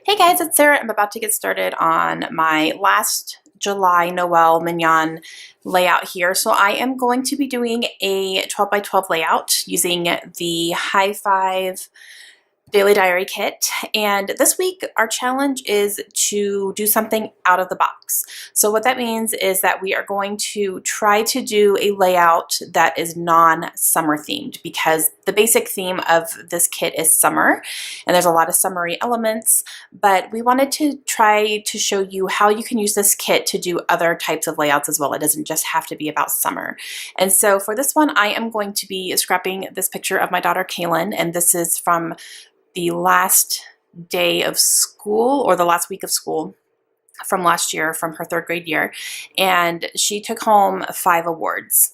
Hey guys, it's Sarah. I'm about to get started on my last July Noel Mignon layout here. So I am going to be doing a 12 by 12 layout using the High Five Daily Diary kit, and this week our challenge is to do something out of the box. So what that means is that we are going to try to do a layout that is non-summer themed, because the basic theme of this kit is summer and there's a lot of summery elements, but we wanted to try to show you how you can use this kit to do other types of layouts as well. It doesn't just have to be about summer. And so for this one, I am going to be scrapping this picture of my daughter Kaylin, and this is from the last day of school, or the last week of school from last year, from her third grade year. And she took home 5 awards,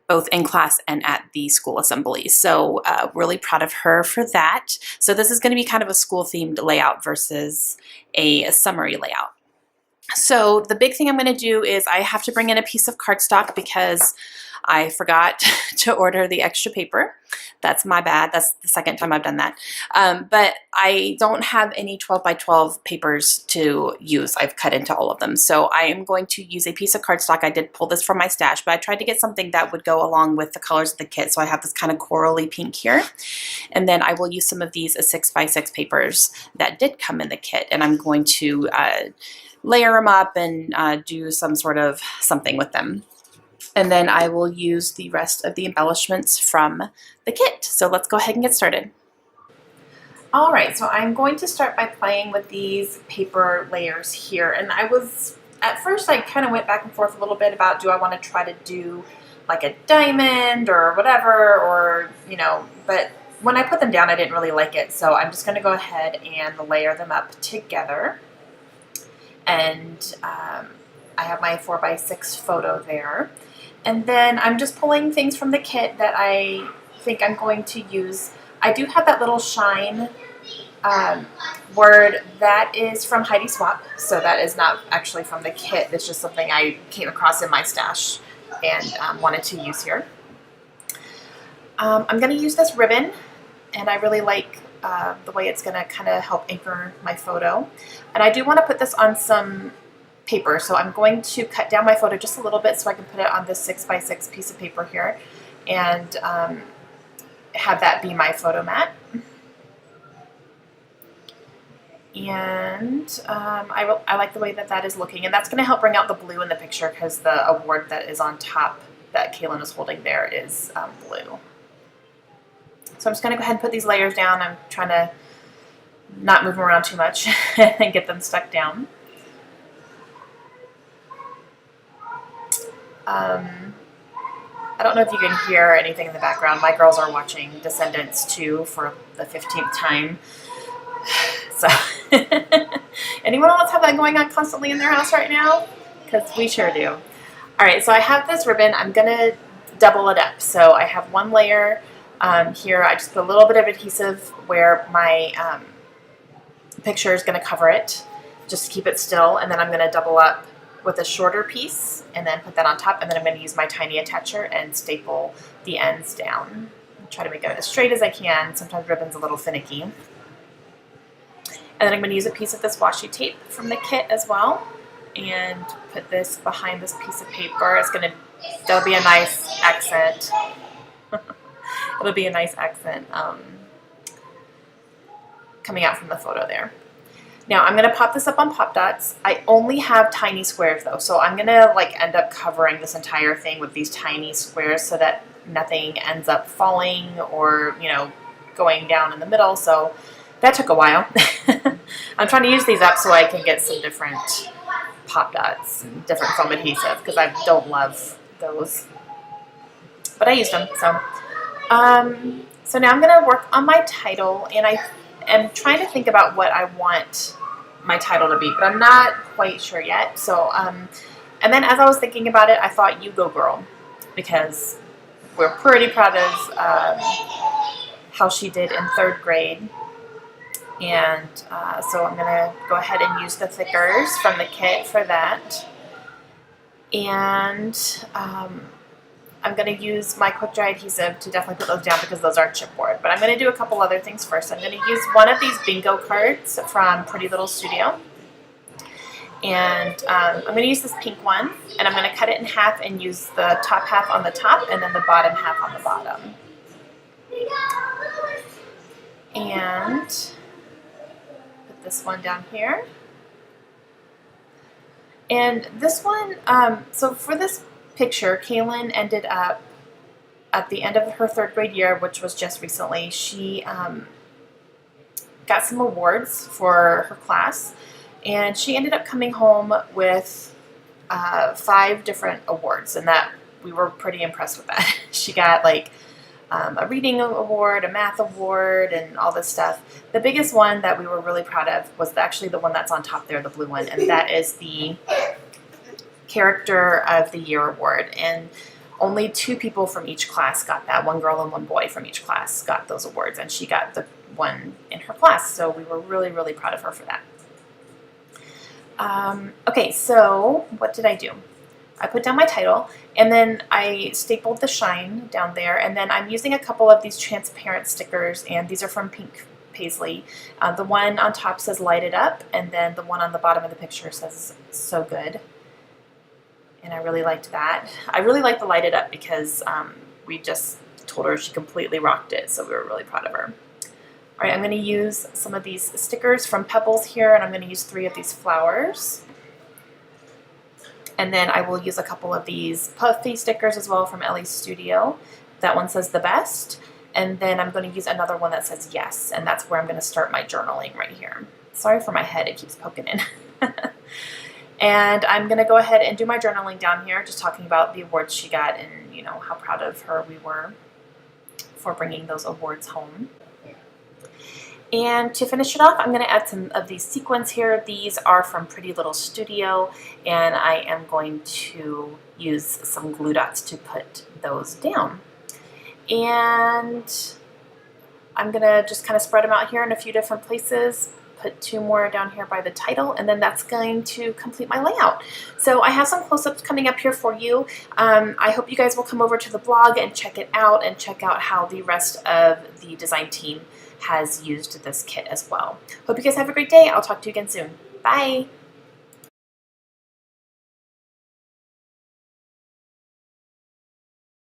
both in class and at the school assembly. So really proud of her for that. So this is going to be kind of a school themed layout versus a summery layout. So the big thing I'm going to do is I have to bring in a piece of cardstock because I forgot to order the extra paper. That's my bad. That's the second time I've done that. But I don't have any 12 by 12 papers to use. I've cut into all of them. So I am going to use a piece of cardstock. I did pull this from my stash, but I tried to get something that would go along with the colors of the kit. So I have this kind of corally pink here. And then I will use some of these 6 by 6 papers that did come in the kit. And I'm going to layer them up and do some sort of something with them. And then I will use the rest of the embellishments from the kit. So let's go ahead and get started. All right, so I'm going to start by playing with these paper layers here. And at first I kind of went back and forth a little bit about, do I want to try to do like a diamond or whatever, or, you know, but when I put them down, I didn't really like it. So I'm just going to go ahead and layer them up together. And I have my 4 by 6 photo there. And then I'm just pulling things from the kit that I think I'm going to use. I do have that little shine word that is from Heidi Swap. So that is not actually from the kit. It's just something I came across in my stash and wanted to use here. I'm going to use this ribbon, and I really like the way it's going to kind of help anchor my photo. And I do want to put this on some paper, so I'm going to cut down my photo just a little bit so I can put it on this 6 by 6 piece of paper here, and have that be my photo mat. And I like the way that is looking, and that's going to help bring out the blue in the picture, because the award that is on top that Kaylin is holding there is blue. So I'm just going to go ahead and put these layers down. I'm trying to not move them around too much and get them stuck down. I don't know if you can hear anything in the background. My girls are watching Descendants 2 for the 15th time. So, anyone else have that going on constantly in their house right now? Because we sure do. All right, so I have this ribbon. I'm going to double it up. So I have one layer here. I just put a little bit of adhesive where my picture is going to cover it, just to keep it still. And then I'm going to double up with a shorter piece and then put that on top, and then I'm going to use my tiny attacher and staple the ends down. Try to make it as straight as I can. Sometimes ribbon's a little finicky. And then I'm going to use a piece of this washi tape from the kit as well, and put this behind this piece of paper. That'll be a nice accent. It'll be a nice accent coming out from the photo there. Now I'm going to pop this up on Pop Dots. I only have tiny squares though, so I'm going to like end up covering this entire thing with these tiny squares so that nothing ends up falling or, you know, going down in the middle. So that took a while. I'm trying to use these up so I can get some different Pop Dots and different foam adhesive, because I don't love those, but I used them. So now I'm going to work on my title, and I am trying to think about what I want my title to be, but I'm not quite sure yet. So, and then as I was thinking about it, I thought, "You Go Girl," because we're pretty proud of how she did in 3rd grade. And so I'm going to go ahead and use the thickers from the kit for that. And I'm going to use my quick dry adhesive to definitely put those down because those are chipboard. But I'm going to do a couple other things first. I'm going to use one of these bingo cards from Pretty Little Studio. And I'm going to use this pink one, and I'm going to cut it in half and use the top half on the top and then the bottom half on the bottom. And put this one down here. And this one, so for this picture, Kaylin ended up at the end of her 3rd grade year, which was just recently. She got some awards for her class, and she ended up coming home with 5 different awards, and that we were pretty impressed with that. She got like a reading award, a math award, and all this stuff. The biggest one that we were really proud of was actually the one that's on top there, the blue one, and that is the Character of the Year award. And only 2 people from each class got that. 1 girl and 1 boy from each class got those awards, and she got the one in her class. So we were really, really proud of her for that. Okay, so what did I do? I put down my title, and then I stapled the shine down there, and then I'm using a couple of these transparent stickers, and these are from Pink Paisley. The one on top says Light It Up, and then the one on the bottom of the picture says So Good. And I really liked that. I really liked the Light It Up because we just told her she completely rocked it, so we were really proud of her. All right, I'm going to use some of these stickers from Pebbles here, and I'm going to use 3 of these flowers. And then I will use a couple of these puffy stickers as well from Ellie's Studio. That one says The Best. And then I'm going to use another one that says Yes, and that's where I'm going to start my journaling right here. Sorry for my head, it keeps poking in. And I'm going to go ahead and do my journaling down here, just talking about the awards she got and, you know, how proud of her we were for bringing those awards home. And to finish it off, I'm going to add some of these sequins here. These are from Pretty Little Studio, and I am going to use some glue dots to put those down. And I'm going to just kind of spread them out here in a few different places, put 2 more down here by the title, and then that's going to complete my layout. So I have some close-ups coming up here for you. I hope you guys will come over to the blog and check it out, and check out how the rest of the design team has used this kit as well. Hope you guys have a great day. I'll talk to you again soon. Bye!